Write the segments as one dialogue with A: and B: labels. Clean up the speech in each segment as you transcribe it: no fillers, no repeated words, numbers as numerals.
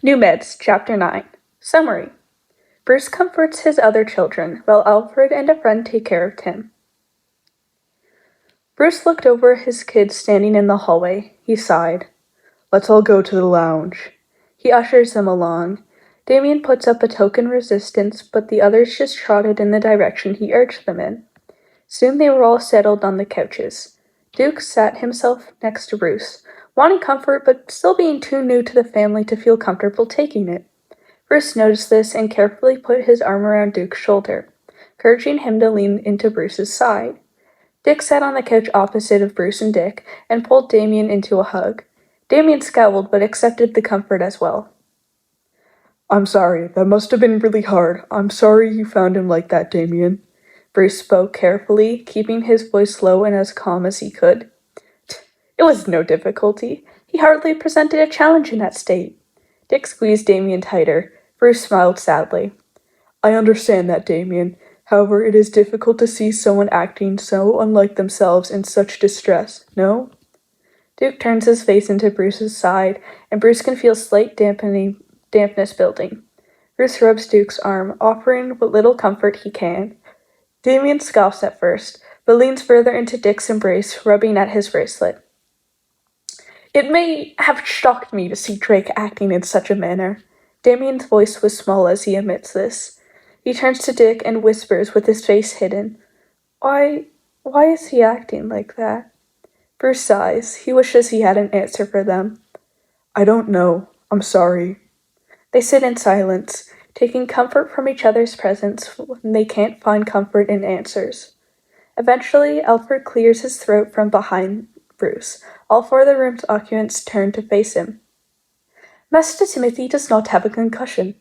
A: New Meds, Chapter 9. Summary. Bruce comforts his other children, while Alfred and a friend take care of Tim. Bruce looked over at his kids standing in the hallway. He sighed. "Let's all go to the lounge." He ushers them along. Damien puts up a token resistance, but the others just trotted in the direction he urged them in. Soon they were all settled on the couches. Duke sat himself next to Bruce, wanting comfort but still being too new to the family to feel comfortable taking it. Bruce noticed this and carefully put his arm around Duke's shoulder, encouraging him to lean into Bruce's side. Dick sat on the couch opposite of Bruce and Dick and pulled Damien into a hug. Damien scowled but accepted the comfort as well. "I'm sorry, that must have been really hard. I'm sorry you found him like that, Damien." Bruce spoke carefully, keeping his voice low and as calm as he could. "It was no difficulty. He hardly presented a challenge in that state." Dick squeezed Damien tighter. Bruce smiled sadly. "I understand that, Damien. However, it is difficult to see someone acting so unlike themselves in such distress, no?" Duke turns his face into Bruce's side, and Bruce can feel slight dampness building. Bruce rubs Duke's arm, offering what little comfort he can. Damien scoffs at first, but leans further into Dick's embrace, rubbing at his bracelet. "It may have shocked me to see Drake acting in such a manner." Damien's voice was small as he admits this. He turns to Dick and whispers with his face hidden, Why is he acting like that?" Bruce sighs. He wishes he had an answer for them. "I don't know. I'm sorry." They sit in silence, taking comfort from each other's presence when they can't find comfort in answers. Eventually, Alfred clears his throat from behind Bruce. All four of the room's occupants turn to face him. "Master Timothy does not have a concussion."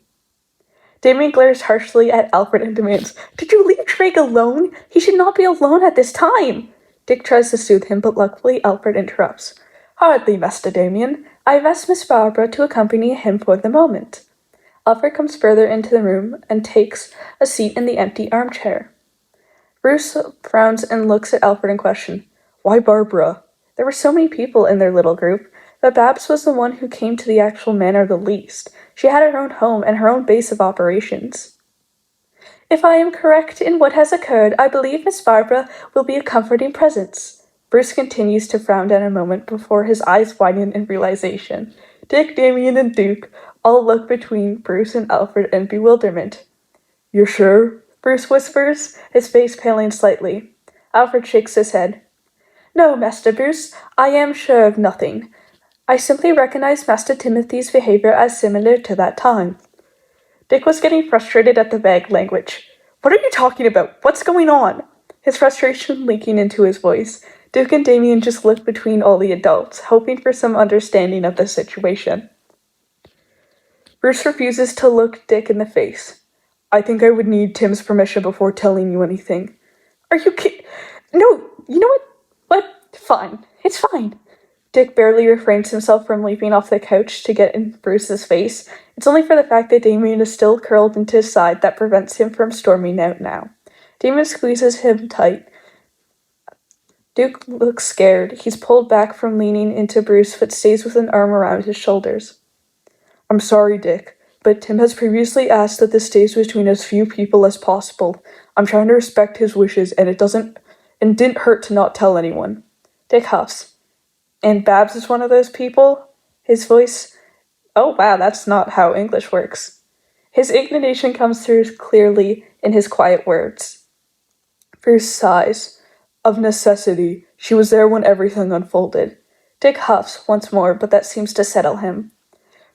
A: Damien glares harshly at Alfred and demands, "Did you leave Drake alone? He should not be alone at this time." Dick tries to soothe him, but luckily Alfred interrupts. "Hardly, Master Damien. I have asked Miss Barbara to accompany him for the moment." Alfred comes further into the room and takes a seat in the empty armchair. Bruce frowns and looks at Alfred in question. "Why Barbara?" There were so many people in their little group, but Babs was the one who came to the actual manor the least. She had her own home and her own base of operations. "If I am correct in what has occurred, I believe Miss Barbara will be a comforting presence." Bruce continues to frown at a moment before his eyes widen in realization. Dick, Damien, and Duke all look between Bruce and Alfred in bewilderment. "You're sure?" Bruce whispers, his face paling slightly. Alfred shakes his head. "No, Master Bruce, I am sure of nothing. I simply recognize Master Timothy's behavior as similar to that time." Dick was getting frustrated at the vague language. "What are you talking about? What's going on?" His frustration leaking into his voice. Duke and Damien just looked between all the adults, hoping for some understanding of the situation. Bruce refuses to look Dick in the face. "I think I would need Tim's permission before telling you anything." "Are you kidding? No, you know what? What? Fine. It's fine." Dick barely refrains himself from leaping off the couch to get in Bruce's face. It's only for the fact that Damien is still curled into his side that prevents him from storming out now. Damien squeezes him tight. Duke looks scared. He's pulled back from leaning into Bruce but stays with an arm around his shoulders. "I'm sorry, Dick, but Tim has previously asked that this stays between as few people as possible. I'm trying to respect his wishes, and it didn't hurt to not tell anyone." Dick huffs. "And Babs is one of those people?" His voice, "Oh wow, that's not how English works." His indignation comes through clearly in his quiet words. Bruce sighs. "Of necessity. She was there when everything unfolded." Dick huffs once more, but that seems to settle him.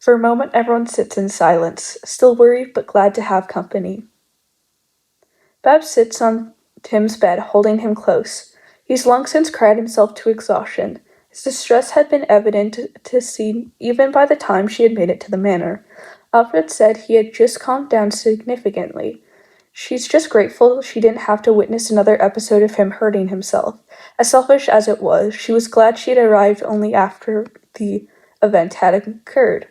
A: For a moment, everyone sits in silence, still worried but glad to have company. Babs sits on Tim's bed, holding him close. He's long since cried himself to exhaustion. His distress had been evident to see even by the time she had made it to the manor. Alfred said he had just calmed down significantly. She's just grateful she didn't have to witness another episode of him hurting himself. As selfish as it was, she was glad she had arrived only after the event had occurred.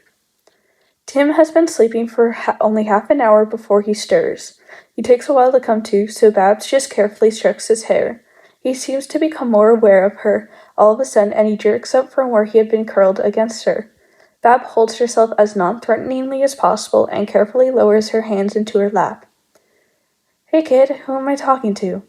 A: Tim has been sleeping for only half an hour before he stirs. He takes a while to come to, so Babs just carefully strokes his hair. He seems to become more aware of her all of a sudden, and he jerks up from where he had been curled against her. Bab holds herself as non-threateningly as possible and carefully lowers her hands into her lap. Hey kid, who am I talking to?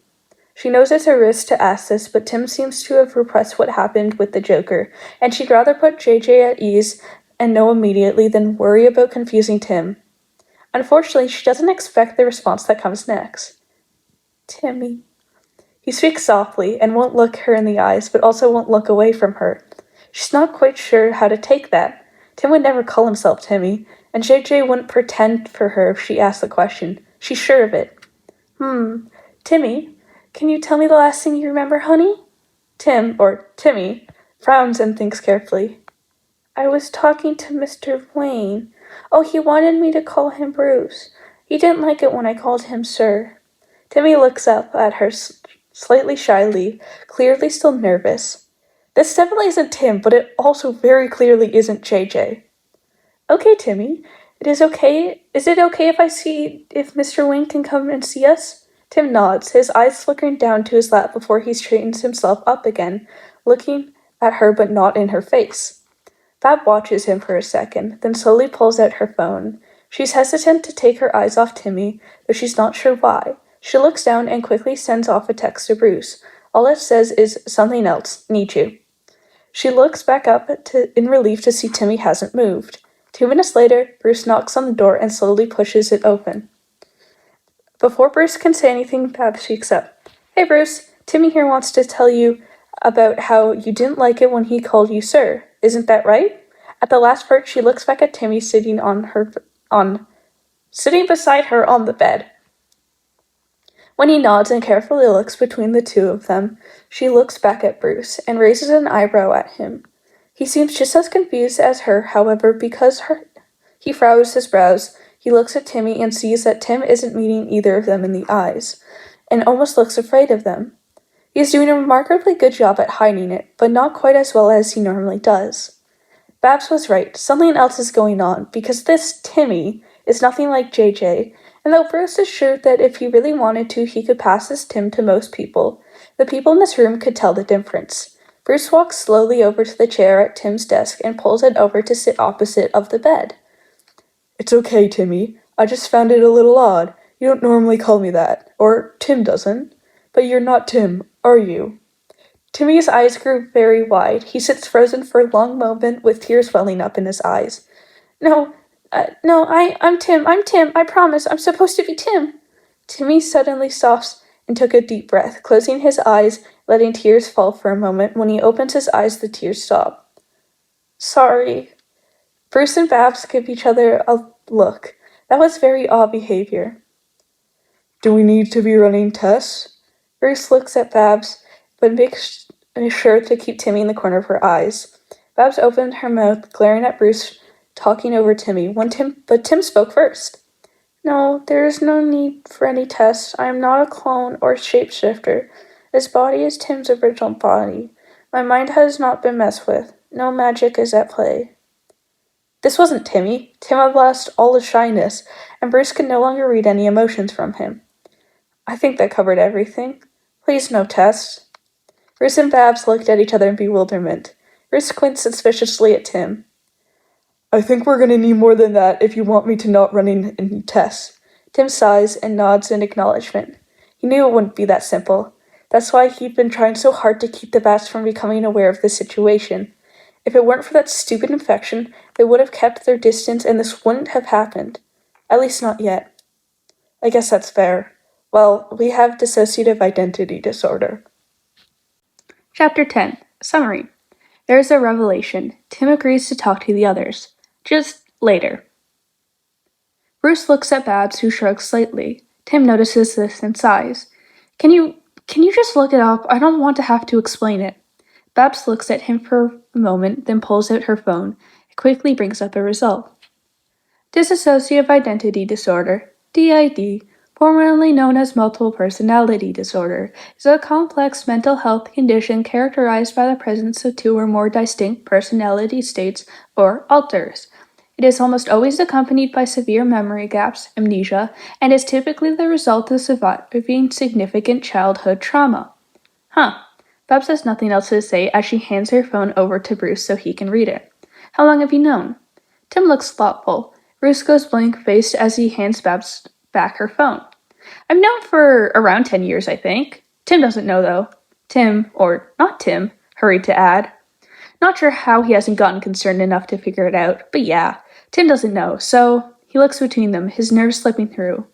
A: She knows it's a risk to ask this, but Tim seems to have repressed what happened with the Joker, and she'd rather put JJ at ease and know immediately than worry about confusing Tim. Unfortunately, she doesn't expect the response that comes next. Timmy. He speaks softly and won't look her in the eyes, but also won't look away from her. She's not quite sure how to take that. Tim would never call himself Timmy, and JJ wouldn't pretend for her if she asked the question. She's sure of it. Timmy, can you tell me the last thing you remember, honey? Tim, or Timmy, frowns and thinks carefully. I was talking to Mr. Wayne. Oh, he wanted me to call him Bruce. He didn't like it when I called him Sir. Timmy looks up at her slightly shyly, clearly still nervous. This definitely isn't Tim, but it also very clearly isn't JJ. Okay, Timmy. Is it okay if Mr. Wayne can come and see us? Tim nods, his eyes flickering down to his lap before he straightens himself up again, looking at her but not in her face. Fab watches him for a second, then slowly pulls out her phone. She's hesitant to take her eyes off Timmy, though she's not sure why. She looks down and quickly sends off a text to Bruce. All it says is, something else, need you. She looks back up in relief to see Timmy hasn't moved. 2 minutes later, Bruce knocks on the door and slowly pushes it open. Before Bruce can say anything, Fab speaks up. Hey Bruce, Timmy here wants to tell you about how you didn't like it when he called you sir. Isn't that right? At the last part, she looks back at Timmy sitting beside her on the bed. When he nods and carefully looks between the two of them, she looks back at Bruce and raises an eyebrow at him. He seems just as confused as her, however, because he furrows his brows. He looks at Timmy and sees that Tim isn't meeting either of them in the eyes, and almost looks afraid of them. He is doing a remarkably good job at hiding it, but not quite as well as he normally does. Babs was right, something else is going on, because this Timmy is nothing like JJ, and though Bruce is sure that if he really wanted to, he could pass as Tim to most people, the people in this room could tell the difference. Bruce walks slowly over to the chair at Tim's desk and pulls it over to sit opposite of the bed. It's okay, Timmy. I just found it a little odd. You don't normally call me that, or Tim doesn't. But you're not Tim, are you? Timmy's eyes grew very wide. He sits frozen for a long moment with tears welling up in his eyes. No, I'm Tim. I promise. I'm supposed to be Tim. Timmy suddenly stops and took a deep breath, closing his eyes, letting tears fall for a moment. When he opens his eyes, the tears stop. Sorry. Bruce and Babs give each other a look. That was very odd behavior. Do we need to be running tests? Bruce looks at Babs, but makes sure to keep Timmy in the corner of her eyes. Babs opened her mouth, glaring at Bruce, talking over Timmy, but Tim spoke first. No, there is no need for any tests. I am not a clone or shapeshifter. This body is Tim's original body. My mind has not been messed with. No magic is at play. This wasn't Timmy. Tim had lost all his shyness, and Bruce could no longer read any emotions from him. I think that covered everything. Please, no tests. Bruce and Babs looked at each other in bewilderment. Bruce squinted suspiciously at Tim. I think we're going to need more than that if you want me to not run any tests. Tim sighs and nods in acknowledgement. He knew it wouldn't be that simple. That's why he'd been trying so hard to keep the bats from becoming aware of the situation. If it weren't for that stupid infection, they would have kept their distance and this wouldn't have happened. At least not yet. I guess that's fair. Well, we have dissociative identity disorder. Chapter 10. Summary. There is a revelation. Tim agrees to talk to the others. Just later. Bruce looks at Babs, who shrugs slightly. Tim notices this and sighs. Can you just look it up? I don't want to have to explain it. Babs looks at him for a moment, then pulls out her phone. It quickly brings up a result. Dissociative identity disorder, DID, formerly known as multiple personality disorder, is a complex mental health condition characterized by the presence of two or more distinct personality states or alters. It is almost always accompanied by severe memory gaps, amnesia, and is typically the result of surviving significant childhood trauma. Babs has nothing else to say as she hands her phone over to Bruce so he can read it. How long have you known? Tim looks thoughtful. Bruce goes blank-faced as he hands Babs back her phone. I've known for around 10 years, I think. Tim doesn't know, though. Tim, or not Tim, hurried to add. Not sure how he hasn't gotten concerned enough to figure it out, but yeah, Tim doesn't know, so he looks between them, his nerves slipping through.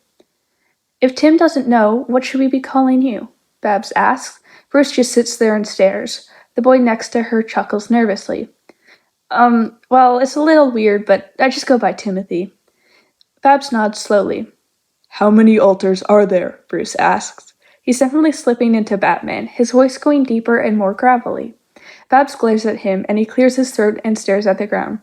A: If Tim doesn't know, what should we be calling you? Babs asks. Bruce just sits there and stares. The boy next to her chuckles nervously. Well, it's a little weird, but I just go by Timothy. Babs nods slowly. How many altars are there? Bruce asks. He's definitely slipping into Batman, his voice going deeper and more gravelly. Babs glares at him, and he clears his throat and stares at the ground.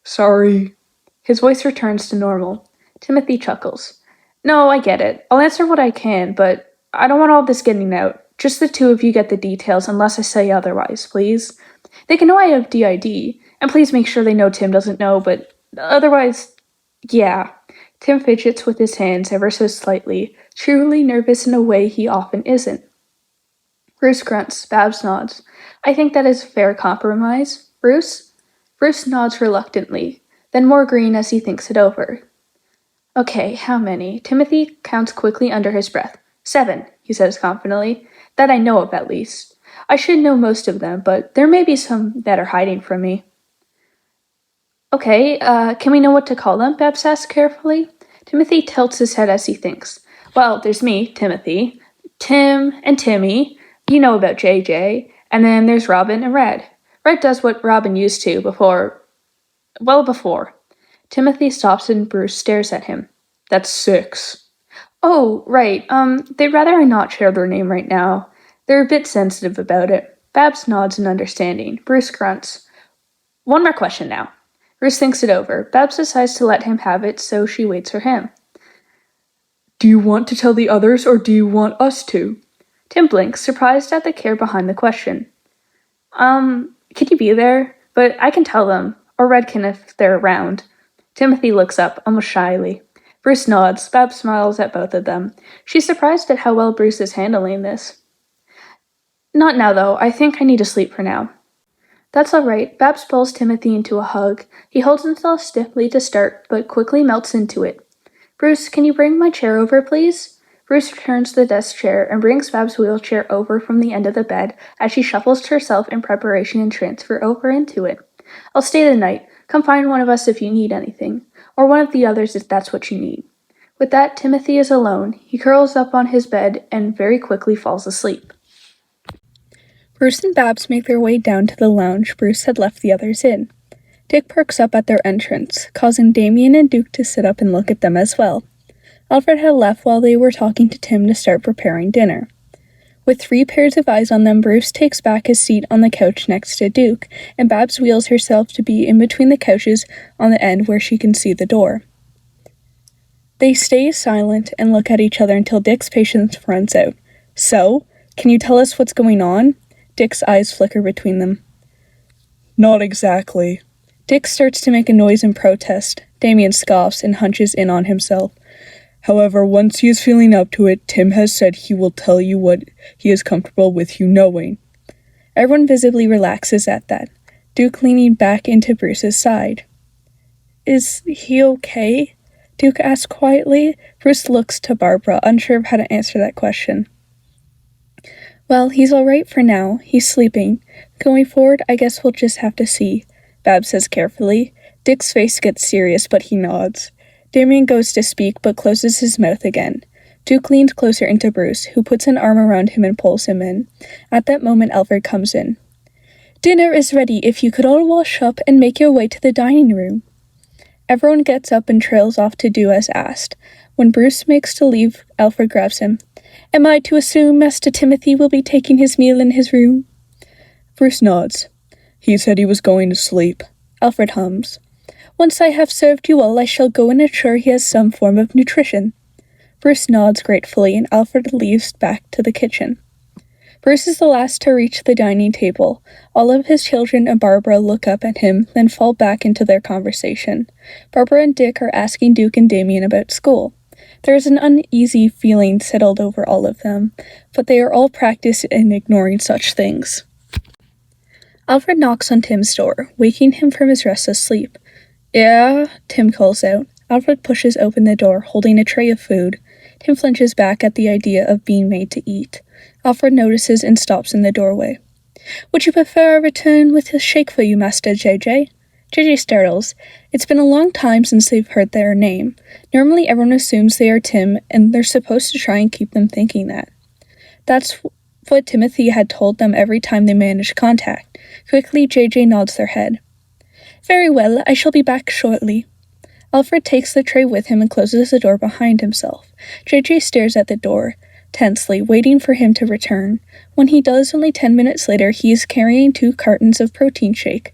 A: Sorry. His voice returns to normal. Timothy chuckles. No, I get it. I'll answer what I can, but I don't want all this getting out. Just the two of you get the details unless I say otherwise, please. They can know I have DID, and please make sure they know Tim doesn't know, but otherwise, yeah. Tim fidgets with his hands ever so slightly, truly nervous in a way he often isn't. Bruce grunts. Babs nods. I think that is a fair compromise. Bruce? Bruce nods reluctantly, then more green as he thinks it over. Okay, how many? Timothy counts quickly under his breath. 7, he says confidently. That I know of, at least. I should know most of them, but there may be some that are hiding from me. Okay, can we know what to call them? Babs asks carefully. Timothy tilts his head as he thinks. Well, there's me, Timothy, Tim, and Timmy. You know about JJ. And then there's Robin and Red. Red does what Robin used to before. Timothy stops and Bruce stares at him. That's 6. Oh, right. They'd rather I not share their name right now. They're a bit sensitive about it. Babs nods in understanding. Bruce grunts. One more question now. Bruce thinks it over. Babs decides to let him have it, so she waits for him. Do you want to tell the others, or do you want us to? Tim blinks, surprised at the care behind the question. Can you be there? But I can tell them, or Red can if they're around. Timothy looks up, almost shyly. Bruce nods. Babs smiles at both of them. She's surprised at how well Bruce is handling this. Not now, though. I think I need to sleep for now. That's all right. Babs pulls Timothy into a hug. He holds himself stiffly to start, but quickly melts into it. Bruce, can you bring my chair over, please? Bruce returns to the desk chair and brings Babs' wheelchair over from the end of the bed as she shuffles herself in preparation and transfer over into it. I'll stay the night. Come find one of us if you need anything, or one of the others if that's what you need. With that, Timothy is alone. He curls up on his bed and very quickly falls asleep. Bruce and Babs make their way down to the lounge Bruce had left the others in. Dick perks up at their entrance, causing Damien and Duke to sit up and look at them as well. Alfred had left while they were talking to Tim to start preparing dinner. With 3 pairs of eyes on them, Bruce takes back his seat on the couch next to Duke, and Babs wheels herself to be in between the couches on the end where she can see the door. They stay silent and look at each other until Dick's patience runs out. So, can you tell us what's going on? Dick's eyes flicker between them. Not exactly. Dick starts to make a noise in protest. Damien scoffs and hunches in on himself. However, once he is feeling up to it, Tim has said he will tell you what he is comfortable with you knowing. Everyone visibly relaxes at that, Duke leaning back into Bruce's side. Is he okay? Duke asks quietly. Bruce looks to Barbara, unsure of how to answer that question. Well, he's all right for now. He's sleeping. Going forward, I guess we'll just have to see, Babs says carefully. Dick's face gets serious, but he nods. Damien goes to speak, but closes his mouth again. Duke leans closer into Bruce, who puts an arm around him and pulls him in. At that moment, Alfred comes in. Dinner is ready. If you could all wash up and make your way to the dining room. Everyone gets up and trails off to do as asked. When Bruce makes to leave, Alfred grabs him. Am I to assume Master Timothy will be taking his meal in his room? Bruce nods. He said he was going to sleep. Alfred hums. Once I have served you all, I shall go and ensure he has some form of nutrition. Bruce nods gratefully, and Alfred leaves back to the kitchen. Bruce is the last to reach the dining table. All of his children and Barbara look up at him, then fall back into their conversation. Barbara and Dick are asking Duke and Damien about school. There is an uneasy feeling settled over all of them, but they are all practiced in ignoring such things. Alfred knocks on Tim's door, waking him from his restless sleep. Yeah, Tim calls out. Alfred pushes open the door, holding a tray of food. Tim flinches back at the idea of being made to eat. Alfred notices and stops in the doorway. Would you prefer a return with a shake for you, Master JJ? JJ startles. It's been a long time since they've heard their name. Normally everyone assumes they are Tim, and they're supposed to try and keep them thinking that. That's what Timothy had told them every time they managed contact. Quickly, JJ nods their head. Very well, I shall be back shortly. Alfred takes the tray with him and closes the door behind himself. JJ stares at the door, tensely, waiting for him to return. When he does, only 10 minutes later, he is carrying 2 cartons of protein shake.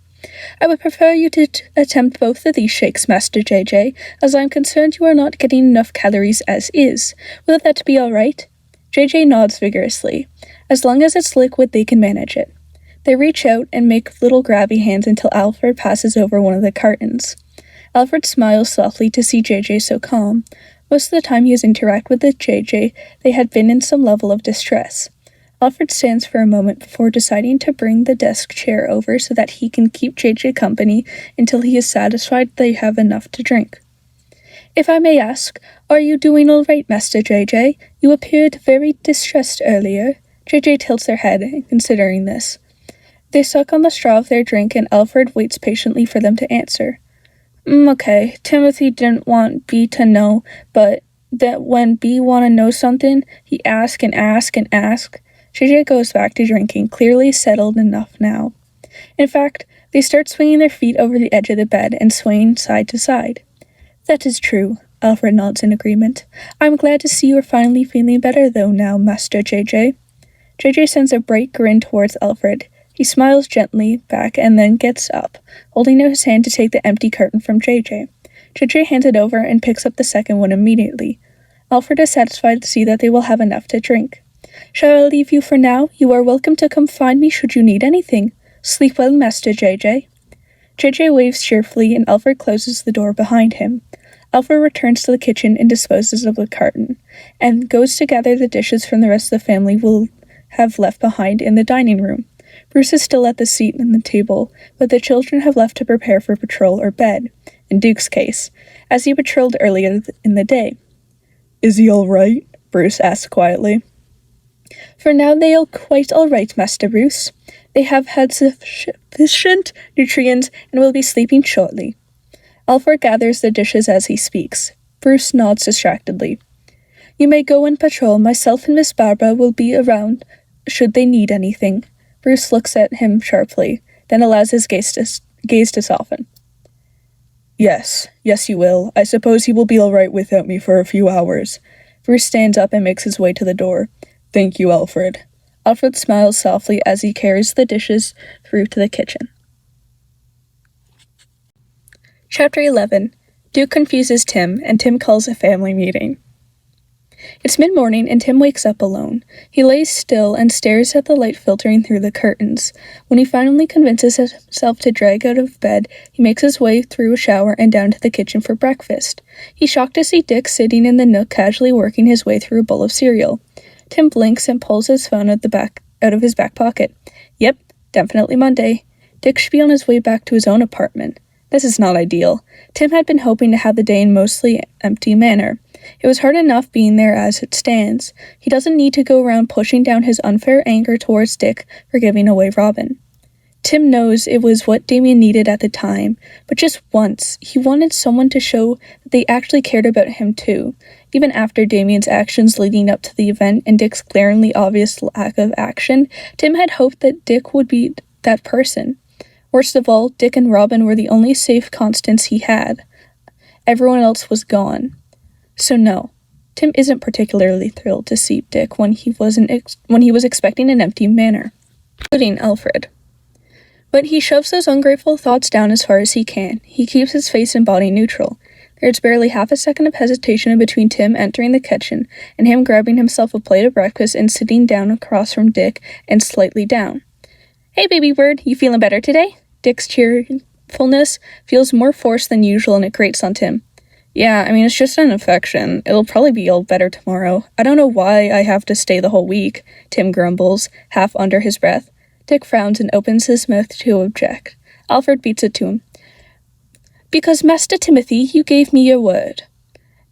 A: I would prefer you to attempt both of these shakes, Master JJ, as I am concerned you are not getting enough calories as is. Will that be all right? JJ nods vigorously. As long as it's liquid, they can manage it. They reach out and make little grabby hands until Alfred passes over one of the cartons. Alfred smiles softly to see JJ so calm. Most of the time he has interacted with the JJ, they had been in some level of distress. Alfred stands for a moment before deciding to bring the desk chair over so that he can keep JJ company until he is satisfied they have enough to drink. If I may ask, are you doing all right, Master JJ? You appeared very distressed earlier. JJ tilts their head, considering this. They suck on the straw of their drink, and Alfred waits patiently for them to answer. Okay, Timothy didn't want B to know, but that when B want to know something, he ask and ask and ask. JJ goes back to drinking, clearly settled enough now. In fact, they start swinging their feet over the edge of the bed and swaying side to side. That is true, Alfred nods in agreement. I'm glad to see you are finally feeling better though now, Master JJ. JJ sends a bright grin towards Alfred. He smiles gently back and then gets up, holding out his hand to take the empty carton from JJ. JJ hands it over and picks up the second one immediately. Alfred is satisfied to see that they will have enough to drink. Shall I leave you for now? You are welcome to come find me should you need anything. Sleep well, Master JJ. JJ waves cheerfully and Alfred closes the door behind him. Alfred returns to the kitchen and disposes of the carton, and goes to gather the dishes from the rest of the family will have left behind in the dining room. Bruce is still at the seat and the table, but the children have left to prepare for patrol or bed, in Duke's case, as he patrolled earlier in the day. Is he all right? Bruce asked quietly. For now they are quite all right, Master Bruce. They have had sufficient nutrients and will be sleeping shortly. Alfred gathers the dishes as he speaks. Bruce nods distractedly. You may go and patrol. Myself and Miss Barbara will be around should they need anything. Bruce looks at him sharply, then allows his gaze to soften. Yes you will. I suppose he will be all right without me for a few hours. Bruce stands up and makes his way to the door. Thank you, Alfred. Alfred smiles softly as he carries the dishes through to the kitchen. Chapter 11. Duke confuses Tim, and Tim calls a family meeting. It's mid-morning, and Tim wakes up alone. He lays still and stares at the light filtering through the curtains. When he finally convinces himself to drag out of bed, he makes his way through a shower and down to the kitchen for breakfast. He's shocked to see Dick sitting in the nook casually working his way through a bowl of cereal. Tim blinks and pulls his phone out of his back pocket. Yep, definitely Monday. Dick should be on his way back to his own apartment. This is not ideal. Tim had been hoping to have the day in mostly empty manner. It was hard enough being there as it stands. He doesn't need to go around pushing down his unfair anger towards Dick for giving away Robin. Tim knows it was what Damien needed at the time, but just once, he wanted someone to show that they actually cared about him too. Even after Damien's actions leading up to the event and Dick's glaringly obvious lack of action, Tim had hoped that Dick would be that person. Worst of all, Dick and Robin were the only safe constants he had. Everyone else was gone. So no, Tim isn't particularly thrilled to see Dick when he was expecting an empty manor, including Alfred. But he shoves those ungrateful thoughts down as far as he can. He keeps his face and body neutral. There's barely half a second of hesitation between Tim entering the kitchen and him grabbing himself a plate of breakfast and sitting down across from Dick and slightly down. Hey, baby bird, you feeling better today? Dick's cheerfulness feels more forced than usual and it grates on Tim. Yeah, I mean, it's just an infection. It'll probably be all better tomorrow. I don't know why I have to stay the whole week, Tim grumbles, half under his breath. Dick frowns and opens his mouth to object. Alfred beats it to him. Because, Master Timothy, you gave me your word.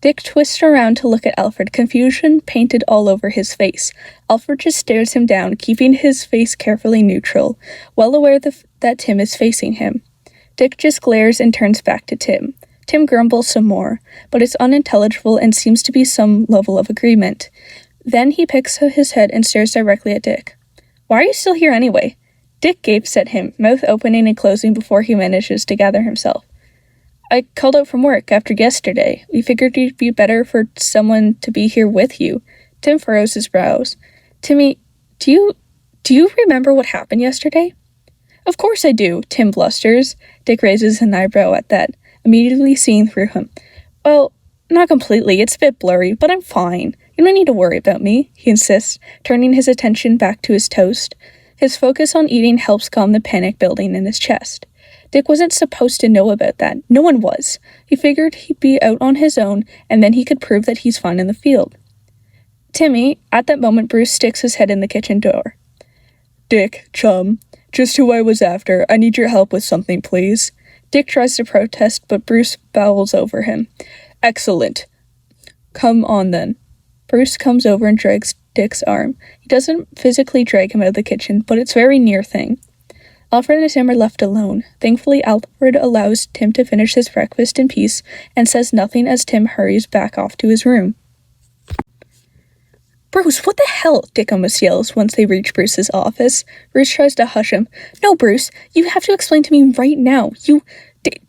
A: Dick twists around to look at Alfred, confusion painted all over his face. Alfred just stares him down, keeping his face carefully neutral, well aware that Tim is facing him. Dick just glares and turns back to Tim. Tim grumbles some more, but it's unintelligible and seems to be some level of agreement. Then he picks his head and stares directly at Dick. Why are you still here anyway? Dick gapes at him, mouth opening and closing before he manages to gather himself. I called out from work after yesterday. We figured it'd be better for someone to be here with you. Tim furrows his brows. Timmy, do you remember what happened yesterday? Of course I do, Tim blusters. Dick raises an eyebrow at that, immediately seeing through him. Well, not completely. It's a bit blurry, but I'm fine. You don't need to worry about me, he insists, turning his attention back to his toast. His focus on eating helps calm the panic building in his chest. Dick wasn't supposed to know about that. No one was. He figured he'd be out on his own, and then he could prove that he's fine in the field. Timmy, at that moment, Bruce sticks his head in the kitchen door. Dick, chum, just who I was after. I need your help with something, please. Dick tries to protest, but Bruce bowels over him. Excellent. Come on, then. Bruce comes over and drags Dick's arm. He doesn't physically drag him out of the kitchen, but it's a very near thing. Alfred and Tim are left alone. Thankfully, Alfred allows Tim to finish his breakfast in peace and says nothing as Tim hurries back off to his room. Bruce, what the hell? Dick almost yells once they reach Bruce's office. Bruce tries to hush him. No, Bruce, you have to explain to me right now.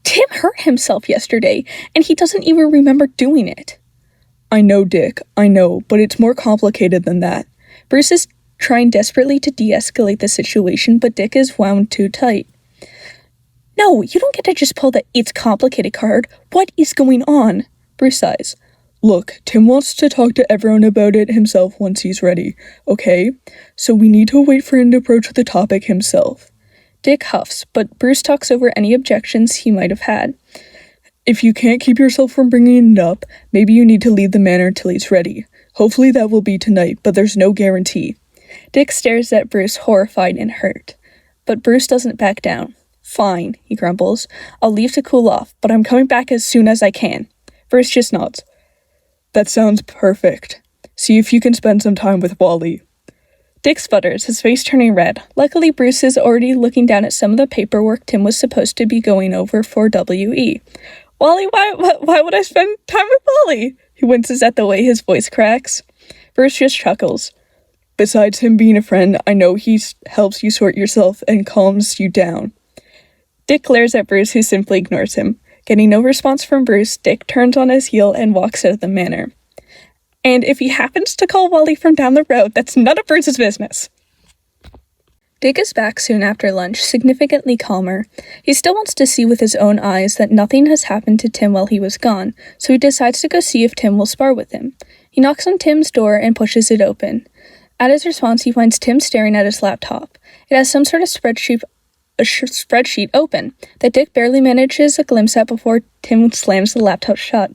A: Tim hurt himself yesterday, and he doesn't even remember doing it. I know, Dick, I know, but it's more complicated than that. Bruce is trying desperately to de-escalate the situation, but Dick is wound too tight. No, you don't get to just pull the "it's complicated" card. What is going on? Bruce sighs. Look, Tim wants to talk to everyone about it himself once he's ready, okay? So we need to wait for him to approach the topic himself. Dick huffs, but Bruce talks over any objections he might have had. If you can't keep yourself from bringing it up, maybe you need to leave the manor till he's ready. Hopefully that will be tonight, but there's no guarantee. Dick stares at Bruce, horrified and hurt. But Bruce doesn't back down. Fine, he grumbles. I'll leave to cool off, but I'm coming back as soon as I can. Bruce just nods. That sounds perfect. See if you can spend some time with Wally. Dick sputters, his face turning red. Luckily, Bruce is already looking down at some of the paperwork Tim was supposed to be going over for W.E. Wally, why would I spend time with Wally? He winces at the way his voice cracks. Bruce just chuckles. Besides him being a friend, I know he helps you sort yourself and calms you down. Dick glares at Bruce, who simply ignores him. Getting no response from Bruce, Dick turns on his heel and walks out of the manor. And if he happens to call Wally from down the road, that's none of Bruce's business. Dick is back soon after lunch, significantly calmer. He still wants to see with his own eyes that nothing has happened to Tim while he was gone, so he decides to go see if Tim will spar with him. He knocks on Tim's door and pushes it open. At his response, he finds Tim staring at his laptop. It has some sort of spreadsheet open that Dick barely manages a glimpse at before Tim slams the laptop shut.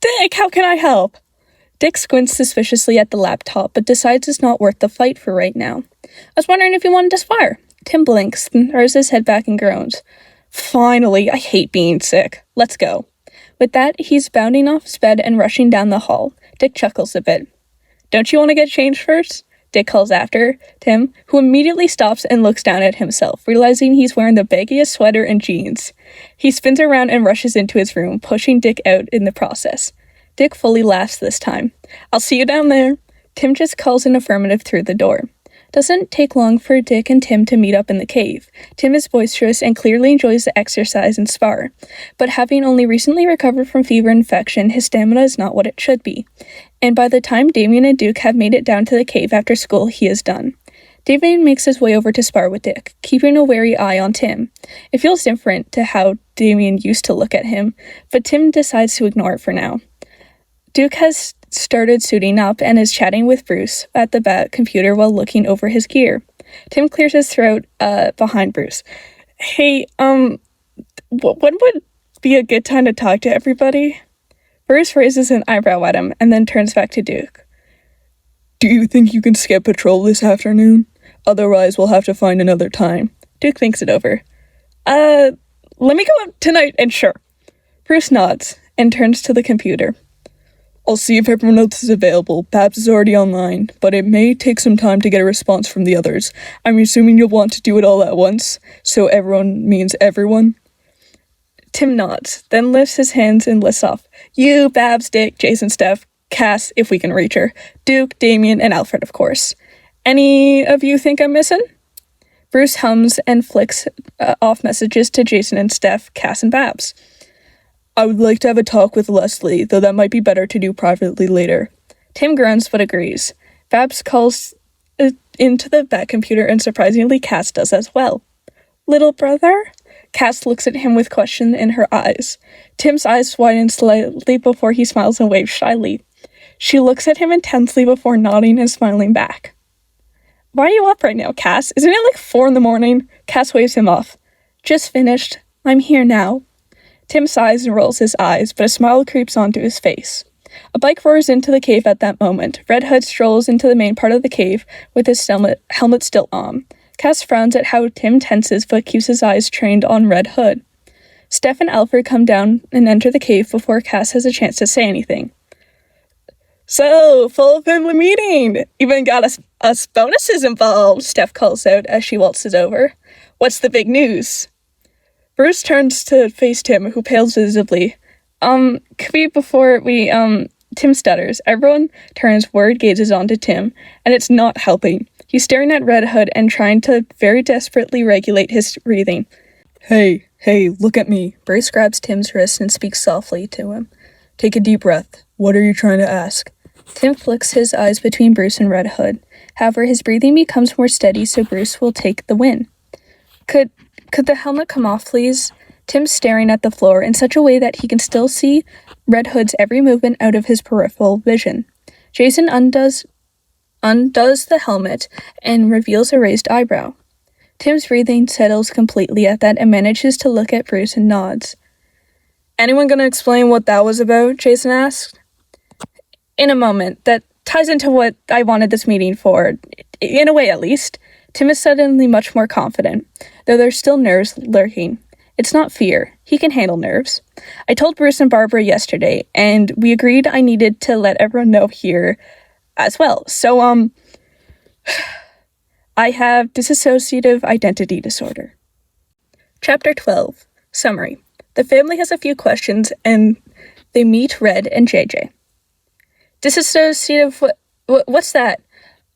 A: Dick, how can I help? Dick squints suspiciously at the laptop, but decides it's not worth the fight for right now. I was wondering if you wanted to spar. Tim blinks, then throws his head back and groans. Finally, I hate being sick. Let's go. With that, he's bounding off his bed and rushing down the hall. Dick chuckles a bit. Don't you want to get changed first? Dick calls after Tim, who immediately stops and looks down at himself, realizing he's wearing the baggiest sweater and jeans. He spins around and rushes into his room, pushing Dick out in the process. Dick fully laughs this time. I'll see you down there. Tim just calls an affirmative through the door. Doesn't take long for Dick and Tim to meet up in the cave. Tim is boisterous and clearly enjoys the exercise and spar, but having only recently recovered from fever infection, his stamina is not what it should be. And by the time Damien and Duke have made it down to the cave after school, he is done. Damien makes his way over to spar with Dick, keeping a wary eye on Tim. It feels different to how Damien used to look at him, but Tim decides to ignore it for now. Duke has started suiting up and is chatting with Bruce at the computer while looking over his gear. Tim clears his throat behind Bruce. Hey, when would be a good time to talk to everybody? Bruce raises an eyebrow at him and then turns back to Duke. Do you think you can skip patrol this afternoon? Otherwise, we'll have to find another time. Duke thinks it over. Let me go out tonight and sure. Bruce nods and turns to the computer. I'll see if everyone else is available. Babs is already online, but it may take some time to get a response from the others. I'm assuming you'll want to do it all at once, so everyone means everyone. Tim nods, then lifts his hands and lists off. You, Babs, Dick, Jason, Steph, Cass, if we can reach her, Duke, Damien, and Alfred, of course. Any of you think I'm missing? Bruce hums and flicks off messages to Jason and Steph, Cass, and Babs. I would like to have a talk with Leslie, though that might be better to do privately later. Tim grunts but agrees. Babs calls into the back computer, and surprisingly Cass does as well. Little brother? Cass looks at him with question in her eyes. Tim's eyes widen slightly before he smiles and waves shyly. She looks at him intensely before nodding and smiling back. Why are you up right now, Cass? Isn't it like 4 a.m? Cass waves him off. Just finished. I'm here now. Tim sighs and rolls his eyes, but a smile creeps onto his face. A bike roars into the cave at that moment. Red Hood strolls into the main part of the cave with his helmet still on. Cass frowns at how Tim tenses but keeps his eyes trained on Red Hood. Steph and Alfred come down and enter the cave before Cass has a chance to say anything. So, full family meeting! Even got us bonuses involved, Steph calls out as she waltzes over. What's the big news? Bruce turns to face Tim, who pales visibly. Tim stutters. Everyone turns worried gazes onto Tim, and it's not helping. He's staring at Red Hood and trying to very desperately regulate his breathing. Hey, look at me. Bruce grabs Tim's wrist and speaks softly to him. Take a deep breath. What are you trying to ask? Tim flicks his eyes between Bruce and Red Hood. However, his breathing becomes more steady, so Bruce will take the win. Could the helmet come off, please? Tim's staring at the floor in such a way that he can still see Red Hood's every movement out of his peripheral vision. Jason undoes the helmet and reveals a raised eyebrow. Tim's breathing settles completely at that and manages to look at Bruce and nods. Anyone gonna explain what that was about? Jason asked. In a moment. That ties into what I wanted this meeting for. In a way, at least. Tim is suddenly much more confident, though there's still nerves lurking. It's not fear. He can handle nerves. I told Bruce and Barbara yesterday, and we agreed I needed to let everyone know here as well. So, I have dissociative identity disorder. Chapter 12. Summary. The family has a few questions, and they meet Red and JJ. Dissociative, what's that?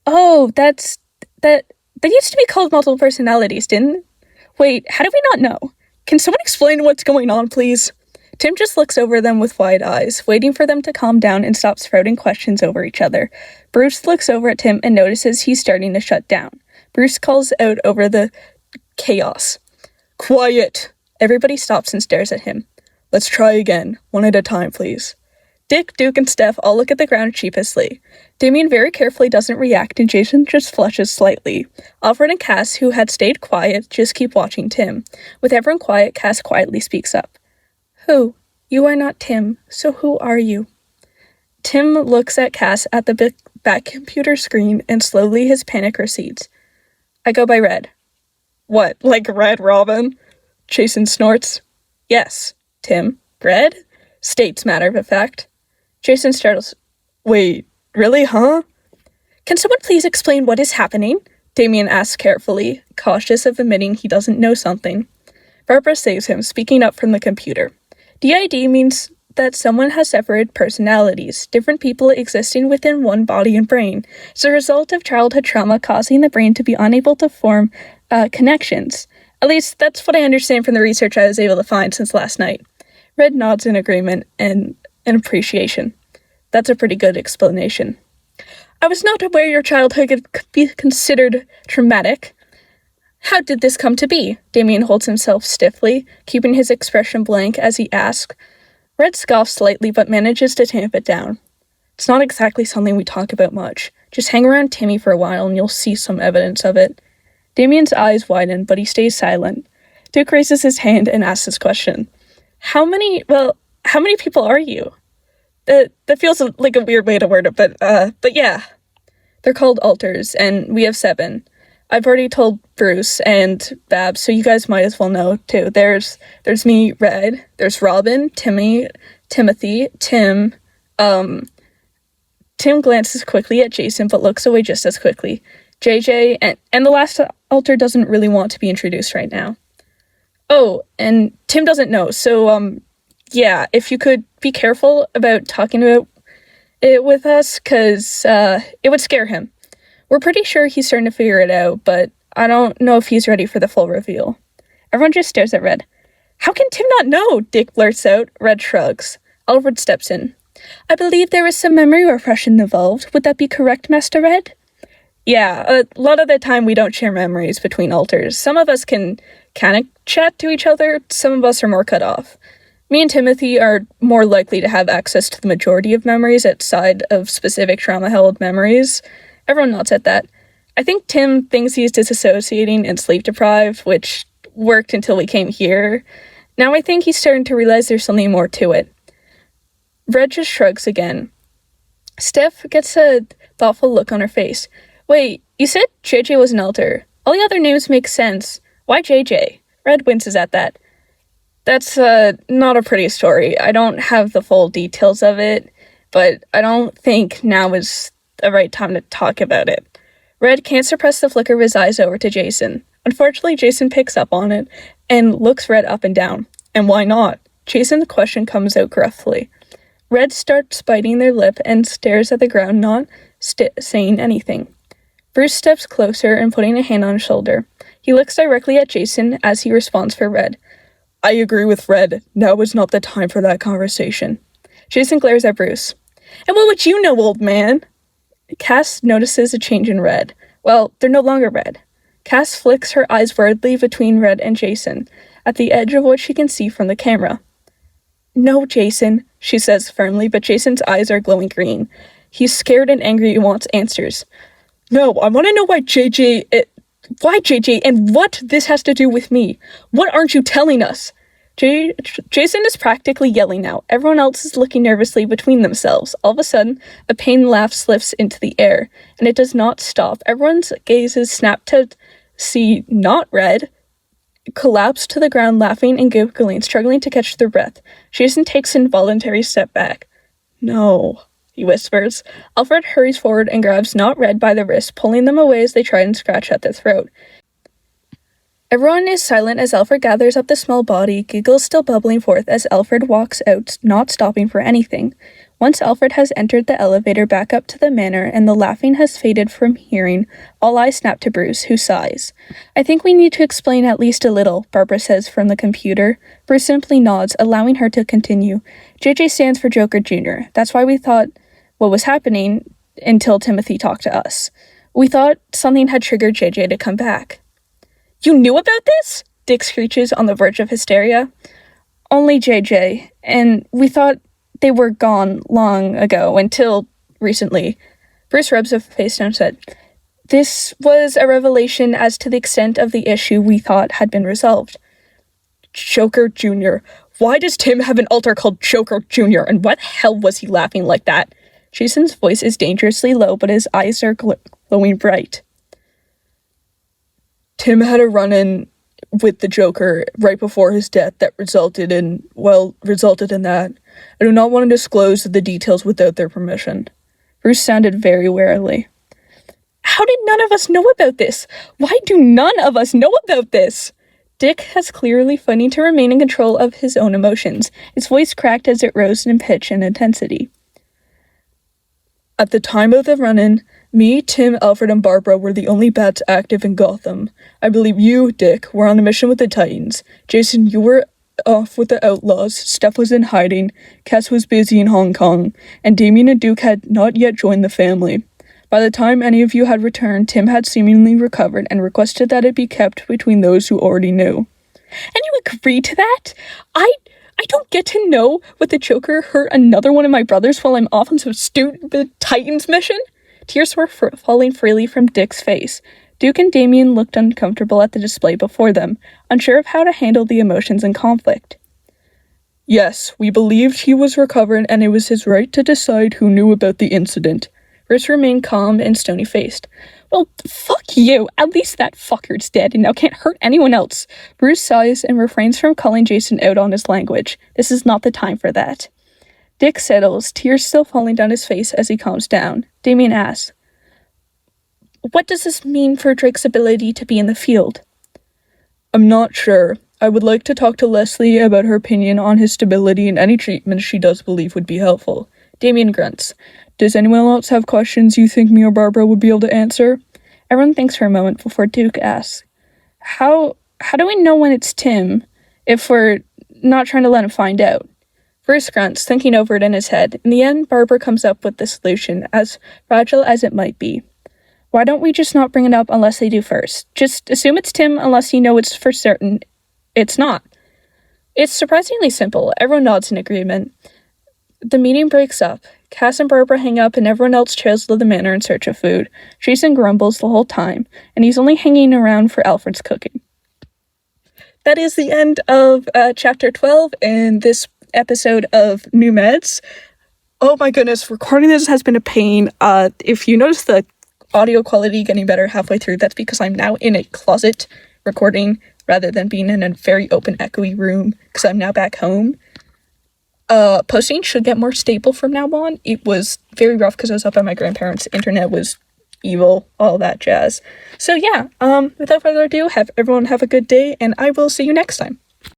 A: Oh, that used to be called multiple personalities, didn't it? Wait, how do we not know? Can someone explain what's going on, please? Tim just looks over them with wide eyes, waiting for them to calm down and stop sprouting questions over each other. Bruce looks over at Tim and notices he's starting to shut down. Bruce calls out over the chaos. Quiet! Everybody stops and stares at him. Let's try again, one at a time, please. Dick, Duke, and Steph all look at the ground sheepishly. Damien very carefully doesn't react, and Jason just flushes slightly. Alfred and Cass, who had stayed quiet, just keep watching Tim. With everyone quiet, Cass quietly speaks up. Who? You are not Tim, so who are you? Tim looks at Cass at the back computer screen, and slowly his panic recedes. I go by Red. What, like Red Robin? Jason snorts. Yes, Tim. Red? States matter of fact. Jason startles. Wait, really, huh? Can someone please explain what is happening? Damien asks carefully, cautious of admitting he doesn't know something. Barbara saves him, speaking up from the computer. DID means that someone has separate personalities, different people existing within one body and brain. It's a result of childhood trauma causing the brain to be unable to form connections. At least, that's what I understand from the research I was able to find since last night. Red nods in agreement and appreciation. That's a pretty good explanation. I was not aware your childhood could be considered traumatic. How did this come to be? Damien holds himself stiffly, keeping his expression blank as he asks. Red scoffs slightly but manages to tamp it down. It's not exactly something we talk about much. Just hang around Timmy for a while and you'll see some evidence of it. Damien's eyes widen, but he stays silent. Duke raises his hand and asks his question. How many people are you? That feels like a weird way to word it, but yeah. They're called alters, and we have 7. I've already told Bruce and Babs, so you guys might as well know, too. There's me, Red, there's Robin, Timothy, Tim, Tim glances quickly at Jason, but looks away just as quickly. JJ, and the last altar doesn't really want to be introduced right now. Oh, and Tim doesn't know, so, yeah, if you could be careful about talking about it with us, because, it would scare him. We're pretty sure he's starting to figure it out, but I don't know if he's ready for the full reveal. Everyone just stares at Red. How can Tim not know? Dick blurts out. Red shrugs. Alfred steps in. I believe there was some memory repression involved. Would that be correct, Master Red? Yeah, a lot of the time we don't share memories between altars. Some of us can kind of chat to each other, some of us are more cut off. Me and Timothy are more likely to have access to the majority of memories outside of specific trauma-held memories. Everyone nods at that. I think Tim thinks he's disassociating and sleep-deprived, which worked until we came here. Now I think he's starting to realize there's something more to it. Red just shrugs again. Steph gets a thoughtful look on her face. Wait, you said JJ was an altar. All the other names make sense. Why JJ? Red winces at that. That's not a pretty story. I don't have the full details of it, but I don't think now is the right time to talk about it. Red can't suppress the flicker of his eyes over to Jason. Unfortunately, Jason picks up on it and looks Red up and down. And why not? Jason's question comes out gruffly. Red starts biting their lip and stares at the ground, not saying anything. Bruce steps closer and putting a hand on his shoulder. He looks directly at Jason as he responds for Red. I agree with Red. Now is not the time for that conversation. Jason glares at Bruce. And what would you know, old man? Cass notices a change in Red. Well, they're no longer red. Cass flicks her eyes wordly between Red and Jason, at the edge of what she can see from the camera. No, Jason, she says firmly, but Jason's eyes are glowing green. He's scared and angry and wants answers. No, I want to know why JJ, and what this has to do with me. What aren't you telling us? Jason is practically yelling now. Everyone else is looking nervously between themselves. All of a sudden, a pained laugh slips into the air, and it does not stop. Everyone's gazes snap to see not Red collapse to the ground, laughing and giggling, struggling to catch their breath. Jason takes an involuntary step back. No, he whispers. Alfred hurries forward and grabs not Red by the wrist, pulling them away as they try and scratch at their throat. Everyone is silent as Alfred gathers up the small body, giggles still bubbling forth as Alfred walks out, not stopping for anything. Once Alfred has entered the elevator back up to the manor and the laughing has faded from hearing, all eyes snap to Bruce, who sighs. I think we need to explain at least a little, Barbara says from the computer. Bruce simply nods, allowing her to continue. JJ stands for Joker Jr. That's why we thought what was happening until Timothy talked to us. We thought something had triggered JJ to come back. You knew about this? Dick screeches on the verge of hysteria. Only JJ, and we thought they were gone long ago, until recently. Bruce rubs his face down and said, This was a revelation as to the extent of the issue we thought had been resolved. Joker Jr. Why does Tim have an altar called Joker Jr., and what the hell was he laughing like that? Jason's voice is dangerously low, but his eyes are glowing bright. Tim had a run-in with the Joker right before his death that resulted in that. I do not want to disclose the details without their permission. Bruce sounded very warily. How did none of us know about this? Why do none of us know about this? Dick has clearly fighting to remain in control of his own emotions. His voice cracked as it rose in pitch and intensity. At the time of the run-in, me, Tim, Alfred, and Barbara were the only bats active in Gotham. I believe you, Dick, were on a mission with the Titans. Jason, you were off with the Outlaws. Steph was in hiding. Cass was busy in Hong Kong. And Damien and Duke had not yet joined the family. By the time any of you had returned, Tim had seemingly recovered and requested that it be kept between those who already knew. And you agreed to that? I don't get to know what the Joker hurt another one of my brothers while I'm off on some stupid Titans mission? Tears were falling freely from Dick's face. Duke and Damien looked uncomfortable at the display before them, unsure of how to handle the emotions and conflict. Yes, we believed he was recovered and it was his right to decide who knew about the incident. Bruce remained calm and stony-faced.
B: Well, fuck you. At least that fucker's dead and now can't hurt anyone else. Bruce sighs and refrains from calling Jason out on his language. This is not the time for that. Dick settles, tears still falling down his face as he calms down. Damien asks, what does this mean for Drake's ability to be in the field? I'm not sure. I would like to talk to Leslie about her opinion on his stability and any treatment she does believe would be helpful. Damien grunts. Does anyone else have questions you think me or Barbara would be able to answer? Everyone thinks for a moment before Duke asks, How do we know when it's Tim if we're not trying to let him find out? Bruce grunts, thinking over it in his head. In the end, Barbara comes up with the solution, as fragile as it might be. Why don't we just not bring it up unless they do first? Just assume it's Tim unless you know it's for certain it's not. It's surprisingly simple. Everyone nods in agreement. The meeting breaks up. Cass and Barbara hang up and everyone else trails to the manor in search of food. Jason grumbles the whole time, and he's only hanging around for Alfred's cooking. That is the end of Chapter 12 and this episode of New Meds. Oh my goodness, recording this has been a pain. If you notice the audio quality getting better halfway through, that's because I'm now in a closet recording rather than being in a very open, echoey room, because I'm now back home. Posting should get more stable from now on. It was very rough because I was up at my grandparents'. Internet was evil, all that jazz. So yeah, without further ado, everyone have a good day, and I will see you next time.